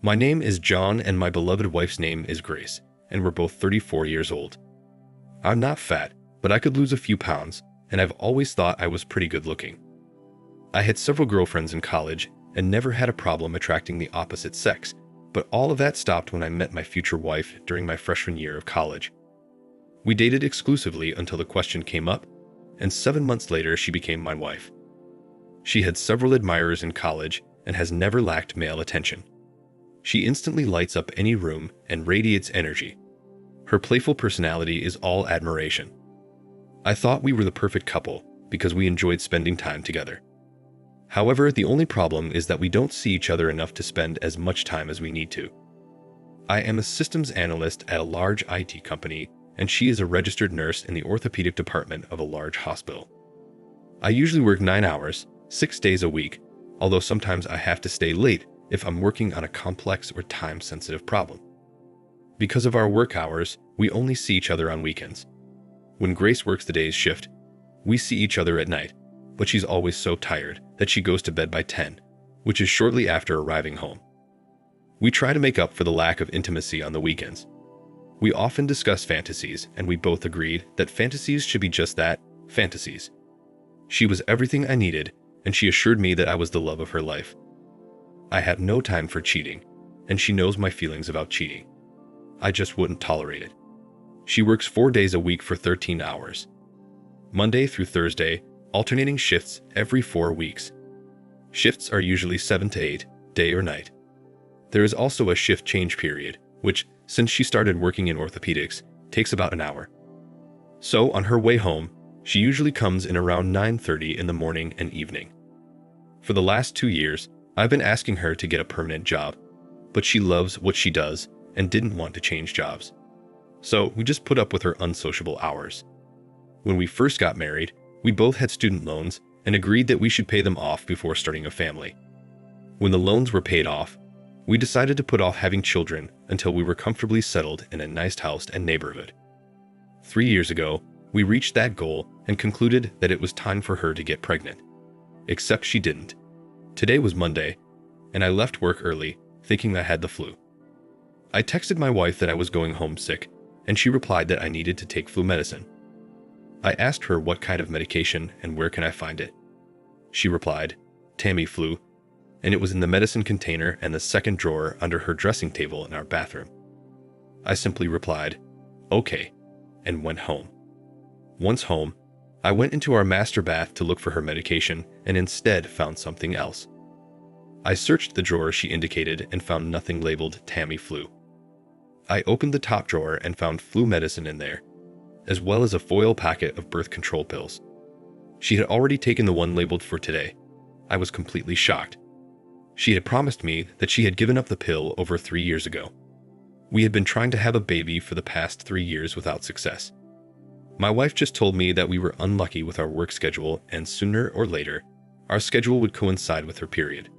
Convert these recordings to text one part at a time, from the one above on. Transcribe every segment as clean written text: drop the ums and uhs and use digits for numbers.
My name is John and my beloved wife's name is Grace, and we're both 34 years old. I'm not fat, but I could lose a few pounds, and I've always thought I was pretty good looking. I had several girlfriends in college and never had a problem attracting the opposite sex, but all of that stopped when I met my future wife during my freshman year of college. We dated exclusively until the question came up, and 7 months later she became my wife. She had several admirers in college and has never lacked male attention. She instantly lights up any room and radiates energy. Her playful personality is all admiration. I thought we were the perfect couple because we enjoyed spending time together. However, the only problem is that we don't see each other enough to spend as much time as we need to. I am a systems analyst at a large IT company, and she is a registered nurse in the orthopedic department of a large hospital. I usually work 9 hours, 6 days a week, although sometimes I have to stay late if I'm working on a complex or time-sensitive problem. Because of our work hours, we only see each other on weekends. When Grace works the day's shift, we see each other at night, but she's always so tired that she goes to bed by 10, which is shortly after arriving home. We try to make up for the lack of intimacy on the weekends. We often discuss fantasies, and we both agreed that fantasies should be just that, fantasies. She was everything I needed, and she assured me that I was the love of her life. I have no time for cheating, and she knows my feelings about cheating. I just wouldn't tolerate it. She works 4 days a week for 13 hours. Monday through Thursday, alternating shifts every 4 weeks. Shifts are usually 7 to 8, day or night. There is also a shift change period, which, since she started working in orthopedics, takes about an hour. So on her way home, she usually comes in around 9:30 in the morning and evening. For the last 2 years, I've been asking her to get a permanent job, but she loves what she does and didn't want to change jobs. So we just put up with her unsociable hours. When we first got married, we both had student loans and agreed that we should pay them off before starting a family. When the loans were paid off, we decided to put off having children until we were comfortably settled in a nice house and neighborhood. 3 years ago, we reached that goal and concluded that it was time for her to get pregnant. Except she didn't. Today was Monday, and I left work early, thinking I had the flu. I texted my wife that I was going home sick, and she replied that I needed to take flu medicine. I asked her what kind of medication and where can I find it. She replied, Tamiflu, and it was in the medicine container and the second drawer under her dressing table in our bathroom. I simply replied, okay, and went home. Once home, I went into our master bath to look for her medication and instead found something else. I searched the drawer she indicated and found nothing labeled Tamiflu. I opened the top drawer and found flu medicine in there, as well as a foil packet of birth control pills. She had already taken the one labeled for today. I was completely shocked. She had promised me that she had given up the pill over 3 years ago. We had been trying to have a baby for the past 3 years without success. My wife just told me that we were unlucky with our work schedule and sooner or later, our schedule would coincide with her period.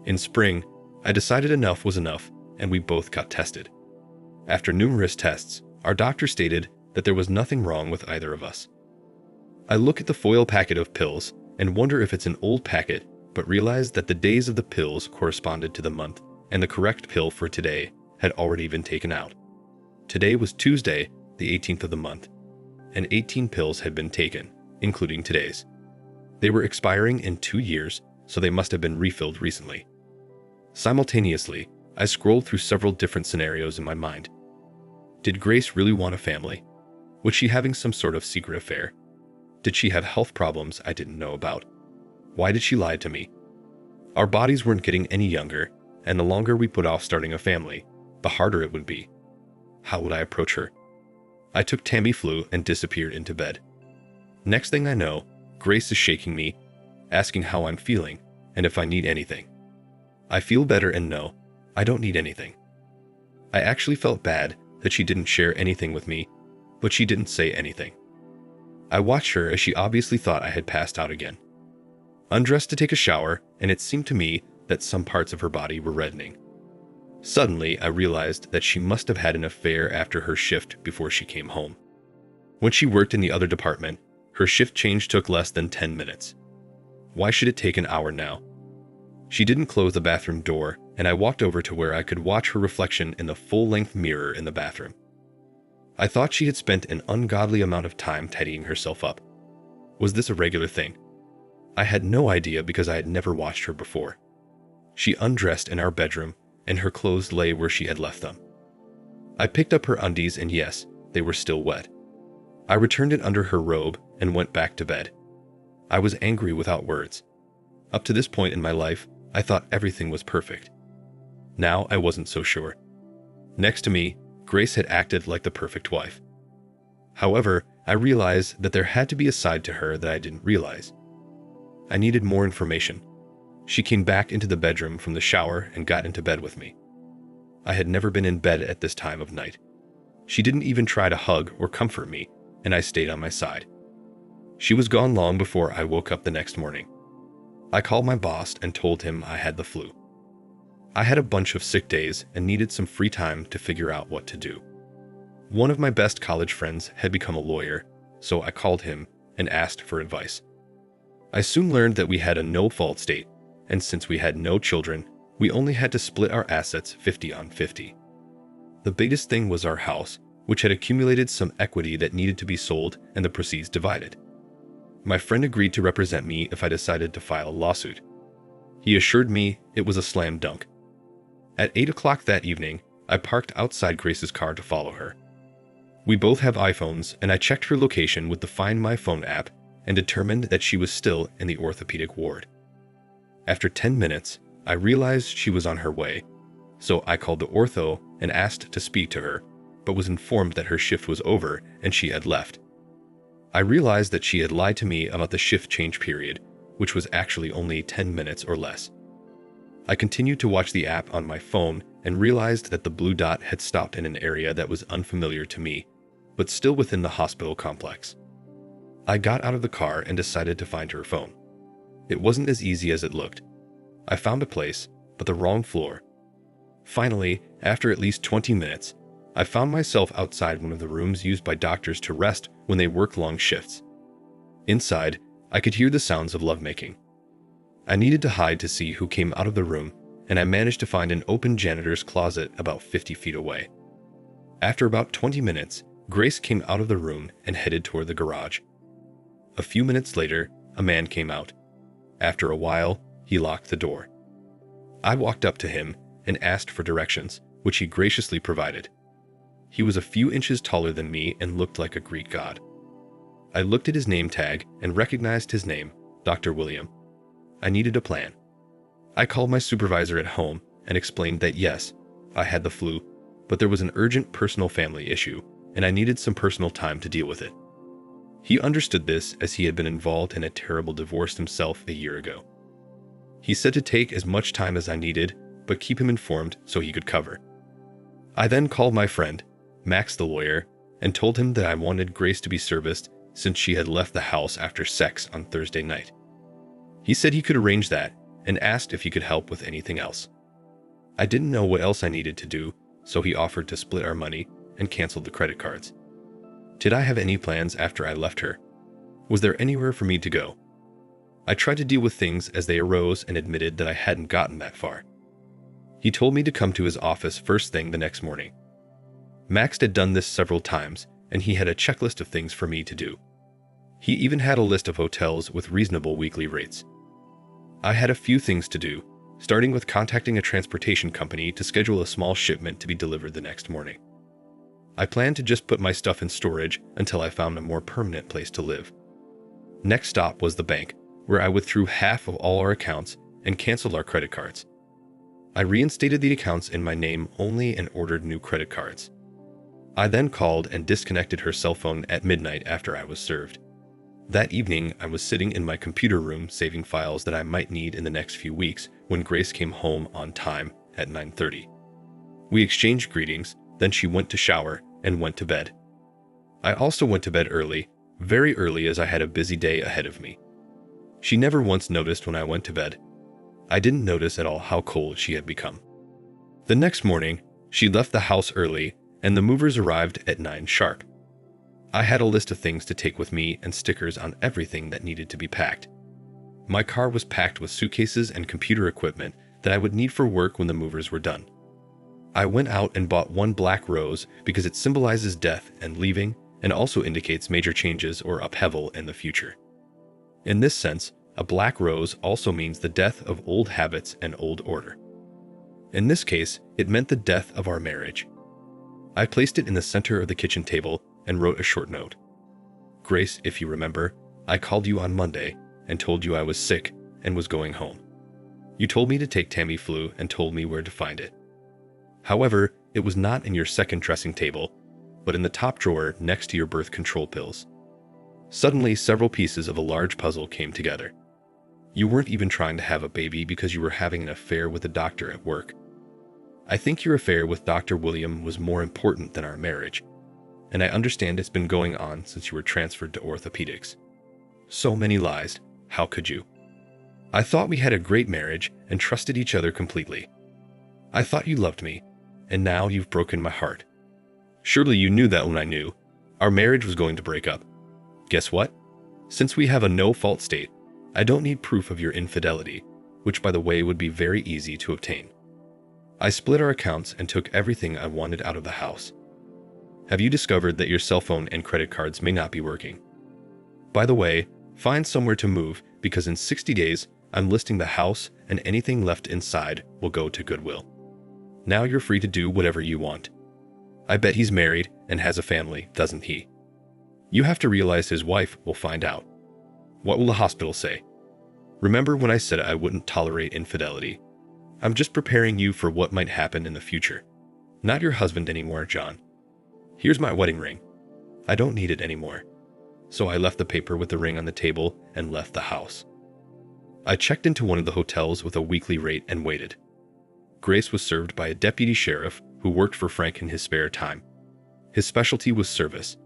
In spring, I decided enough was enough and we both got tested. After numerous tests, our doctor stated that there was nothing wrong with either of us. I look at the foil packet of pills and wonder if it's an old packet, but realize that the days of the pills corresponded to the month and the correct pill for today had already been taken out. Today was Tuesday, the 18th of the month, and 18 pills had been taken, including today's. They were expiring in 2 years, so they must have been refilled recently. Simultaneously, I scrolled through several different scenarios in my mind. Did Grace really want a family? Was she having some sort of secret affair? Did she have health problems I didn't know about? Why did she lie to me? Our bodies weren't getting any younger, and the longer we put off starting a family, the harder it would be. How would I approach her? I took Tamiflu and disappeared into bed. Next thing I know, Grace is shaking me, asking how I'm feeling and if I need anything. I feel better and no, I don't need anything. I actually felt bad that she didn't share anything with me, but she didn't say anything. I watched her as she obviously thought I had passed out again. Undressed to take a shower, and it seemed to me that some parts of her body were reddening. Suddenly, I realized that she must have had an affair after her shift before she came home. When she worked in the other department, her shift change took less than 10 minutes. Why should it take an hour now? She didn't close the bathroom door, and I walked over to where I could watch her reflection in the full-length mirror in the bathroom. I thought she had spent an ungodly amount of time tidying herself up. Was this a regular thing? I had no idea because I had never watched her before. She undressed in our bedroom, and her clothes lay where she had left them. I picked up her undies, and yes, they were still wet. I returned it under her robe and went back to bed. I was angry without words. Up to this point in my life, I thought everything was perfect. Now I wasn't so sure. Next to me, Grace had acted like the perfect wife. However, I realized that there had to be a side to her that I didn't realize. I needed more information. She came back into the bedroom from the shower and got into bed with me. I had never been in bed at this time of night. She didn't even try to hug or comfort me, and I stayed on my side. She was gone long before I woke up the next morning. I called my boss and told him I had the flu. I had a bunch of sick days and needed some free time to figure out what to do. One of my best college friends had become a lawyer, so I called him and asked for advice. I soon learned that we had a no-fault state, and since we had no children, we only had to split our assets 50-50. The biggest thing was our house, which had accumulated some equity that needed to be sold and the proceeds divided. My friend agreed to represent me if I decided to file a lawsuit. He assured me it was a slam dunk. At 8 o'clock that evening, I parked outside Grace's car to follow her. We both have iPhones, and I checked her location with the Find My Phone app and determined that she was still in the orthopedic ward. After 10 minutes, I realized she was on her way, so I called the ortho and asked to speak to her, but was informed that her shift was over and she had left. I realized that she had lied to me about the shift change period, which was actually only 10 minutes or less. I continued to watch the app on my phone and realized that the blue dot had stopped in an area that was unfamiliar to me, but still within the hospital complex. I got out of the car and decided to find her phone. It wasn't as easy as it looked. I found a place, but the wrong floor. Finally, after at least 20 minutes, I found myself outside one of the rooms used by doctors to rest when they work long shifts. Inside, I could hear the sounds of lovemaking. I needed to hide to see who came out of the room, and I managed to find an open janitor's closet about 50 feet away. After about 20 minutes, Grace came out of the room and headed toward the garage. A few minutes later, a man came out. After a while, he locked the door. I walked up to him and asked for directions, which he graciously provided. He was a few inches taller than me and looked like a Greek god. I looked at his name tag and recognized his name, Dr. William. I needed a plan. I called my supervisor at home and explained that yes, I had the flu, but there was an urgent personal family issue, and I needed some personal time to deal with it. He understood this as he had been involved in a terrible divorce himself a year ago. He said to take as much time as I needed, but keep him informed so he could cover. I then called my friend, Max the lawyer, and told him that I wanted Grace to be serviced since she had left the house after sex on Thursday night. He said he could arrange that and asked if he could help with anything else. I didn't know what else I needed to do, so he offered to split our money and canceled the credit cards. Did I have any plans after I left her? Was there anywhere for me to go? I tried to deal with things as they arose and admitted that I hadn't gotten that far. He told me to come to his office first thing the next morning. Max had done this several times, and he had a checklist of things for me to do. He even had a list of hotels with reasonable weekly rates. I had a few things to do, starting with contacting a transportation company to schedule a small shipment to be delivered the next morning. I planned to just put my stuff in storage until I found a more permanent place to live. Next stop was the bank, where I withdrew half of all our accounts and canceled our credit cards. I reinstated the accounts in my name only and ordered new credit cards. I then called and disconnected her cell phone at midnight after I was served. That evening, I was sitting in my computer room saving files that I might need in the next few weeks when Grace came home on time at 9:30. We exchanged greetings, then she went to shower and went to bed. I also went to bed early, very early as I had a busy day ahead of me. She never once noticed when I went to bed. I didn't notice at all how cold she had become. The next morning, she left the house early and the movers arrived at 9 sharp. I had a list of things to take with me and stickers on everything that needed to be packed. My car was packed with suitcases and computer equipment that I would need for work when the movers were done. I went out and bought one black rose because it symbolizes death and leaving, and also indicates major changes or upheaval in the future. In this sense, a black rose also means the death of old habits and old order. In this case, it meant the death of our marriage. I placed it in the center of the kitchen table and wrote a short note. Grace, if you remember, I called you on Monday and told you I was sick and was going home. You told me to take Tamiflu and told me where to find it. However, it was not in your second dressing table, but in the top drawer next to your birth control pills. Suddenly, several pieces of a large puzzle came together. You weren't even trying to have a baby because you were having an affair with a doctor at work. I think your affair with Dr. William was more important than our marriage, and I understand it's been going on since you were transferred to orthopedics. So many lies, how could you? I thought we had a great marriage and trusted each other completely. I thought you loved me, and now you've broken my heart. Surely you knew that when I knew our marriage was going to break up. Guess what? Since we have a no-fault state, I don't need proof of your infidelity, which by the way would be very easy to obtain. I split our accounts and took everything I wanted out of the house. Have you discovered that your cell phone and credit cards may not be working? By the way, find somewhere to move because in 60 days, I'm listing the house and anything left inside will go to Goodwill. Now you're free to do whatever you want. I bet he's married and has a family, doesn't he? You have to realize his wife will find out. What will the hospital say? Remember when I said I wouldn't tolerate infidelity? I'm just preparing you for what might happen in the future. Not your husband anymore, John. Here's my wedding ring. I don't need it anymore. So I left the paper with the ring on the table and left the house. I checked into one of the hotels with a weekly rate and waited. Grace was served by a deputy sheriff who worked for Frank in his spare time. His specialty was service.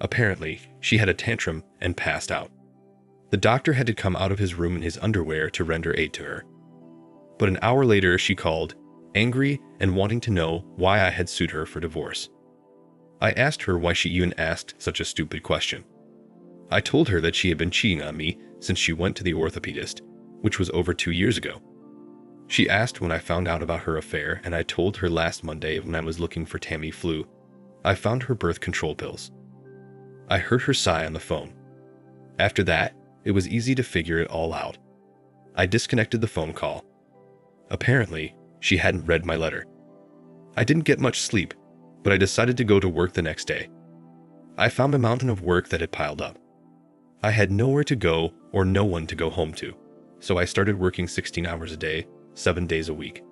Apparently, she had a tantrum and passed out. The doctor had to come out of his room in his underwear to render aid to her. But an hour later, she called, angry and wanting to know why I had sued her for divorce. I asked her why she even asked such a stupid question. I told her that she had been cheating on me since she went to the orthopedist, which was over 2 years ago. She asked when I found out about her affair, and I told her last Monday when I was looking for Tamiflu. I found her birth control pills. I heard her sigh on the phone. After that, it was easy to figure it all out. I disconnected the phone call. Apparently, she hadn't read my letter. I didn't get much sleep, but I decided to go to work the next day. I found a mountain of work that had piled up. I had nowhere to go or no one to go home to, so I started working 16 hours a day, 7 days a week.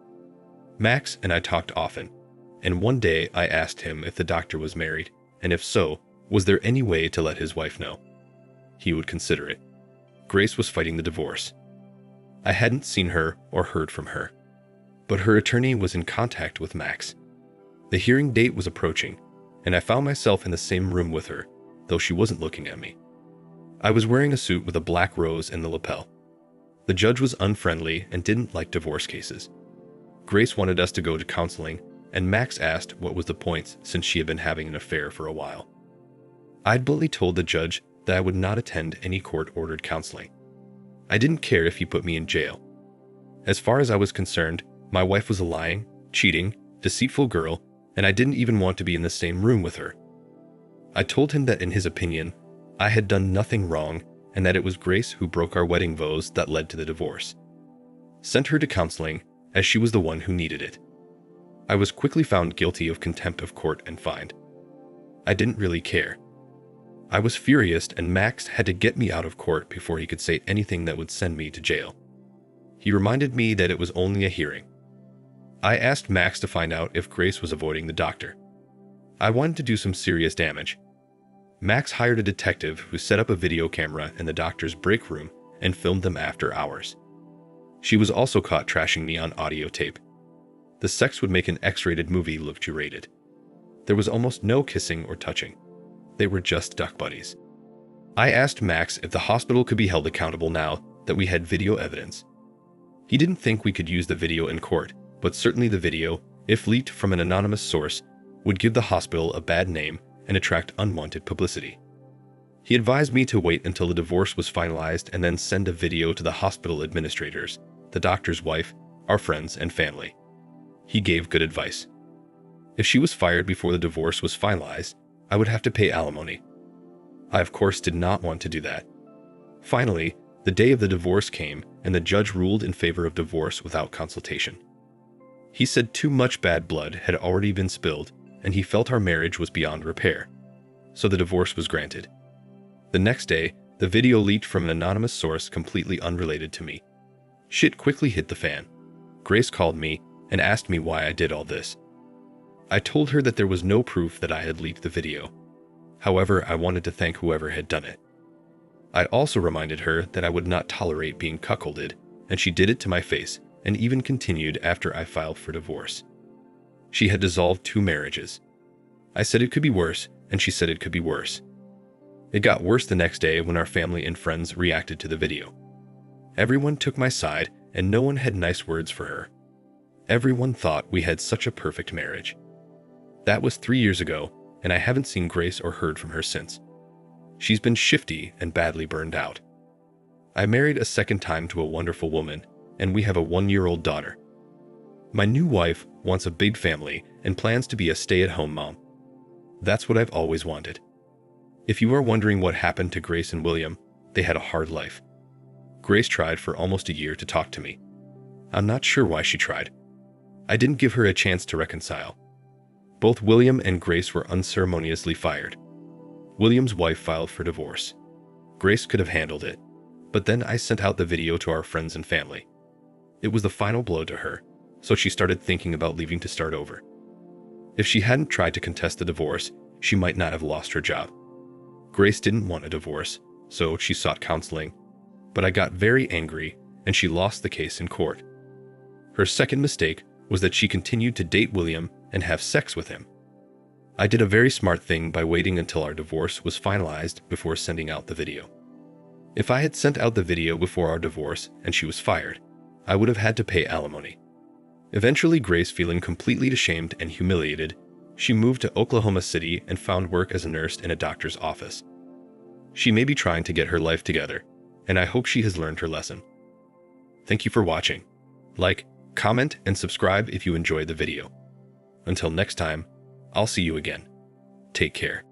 Max and I talked often, and one day I asked him if the doctor was married, and if so, was there any way to let his wife know? He would consider it. Grace was fighting the divorce. I hadn't seen her or heard from her, but her attorney was in contact with Max. The hearing date was approaching, and I found myself in the same room with her, though she wasn't looking at me. I was wearing a suit with a black rose in the lapel. The judge was unfriendly and didn't like divorce cases. Grace wanted us to go to counseling, and Max asked what was the point since she had been having an affair for a while. I'd bluntly told the judge that I would not attend any court-ordered counseling. I didn't care if he put me in jail. As far as I was concerned, my wife was a lying, cheating, deceitful girl, and I didn't even want to be in the same room with her. I told him that in his opinion, I had done nothing wrong and that it was Grace who broke our wedding vows that led to the divorce. Sent her to counseling as she was the one who needed it. I was quickly found guilty of contempt of court and fined. I didn't really care. I was furious and Max had to get me out of court before he could say anything that would send me to jail. He reminded me that it was only a hearing. I asked Max to find out if Grace was avoiding the doctor. I wanted to do some serious damage. Max hired a detective who set up a video camera in the doctor's break room and filmed them after hours. She was also caught trashing me on audio tape. The sex would make an X-rated movie look G-rated. There was almost no kissing or touching. They were just duck buddies. I asked Max if the hospital could be held accountable now that we had video evidence. He didn't think we could use the video in court, but certainly the video, if leaked from an anonymous source, would give the hospital a bad name and attract unwanted publicity. He advised me to wait until the divorce was finalized and then send a video to the hospital administrators, the doctor's wife, our friends, and family. He gave good advice. If she was fired before the divorce was finalized, I would have to pay alimony. I, of course, did not want to do that. Finally, the day of the divorce came, and the judge ruled in favor of divorce without consultation. He said too much bad blood had already been spilled, and he felt our marriage was beyond repair. So the divorce was granted. The next day, the video leaked from an anonymous source completely unrelated to me. Shit quickly hit the fan. Grace called me and asked me why I did all this. I told her that there was no proof that I had leaked the video. However, I wanted to thank whoever had done it. I also reminded her that I would not tolerate being cuckolded, and she did it to my face and even continued after I filed for divorce. She had dissolved 2 marriages. I said it could be worse, and she said it could be worse. It got worse the next day when our family and friends reacted to the video. Everyone took my side, and no one had nice words for her. Everyone thought we had such a perfect marriage. That was 3 years ago, and I haven't seen Grace or heard from her since. She's been shifty and badly burned out. I married a second time to a wonderful woman, and we have a 1-year-old daughter. My new wife wants a big family and plans to be a stay-at-home mom. That's what I've always wanted. If you are wondering what happened to Grace and William, they had a hard life. Grace tried for almost a year to talk to me. I'm not sure why she tried. I didn't give her a chance to reconcile. Both William and Grace were unceremoniously fired. William's wife filed for divorce. Grace could have handled it, but then I sent out the video to our friends and family. It was the final blow to her, so she started thinking about leaving to start over. If she hadn't tried to contest the divorce, she might not have lost her job. Grace didn't want a divorce, so she sought counseling, but I got very angry and she lost the case in court. Her second mistake was that she continued to date William and have sex with him. I did a very smart thing by waiting until our divorce was finalized before sending out the video. If I had sent out the video before our divorce and she was fired, I would have had to pay alimony. Eventually, Grace, feeling completely ashamed and humiliated, she moved to Oklahoma City and found work as a nurse in a doctor's office. She may be trying to get her life together, and I hope she has learned her lesson. Thank you for watching. Like, comment, and subscribe if you enjoyed the video. Until next time, I'll see you again. Take care.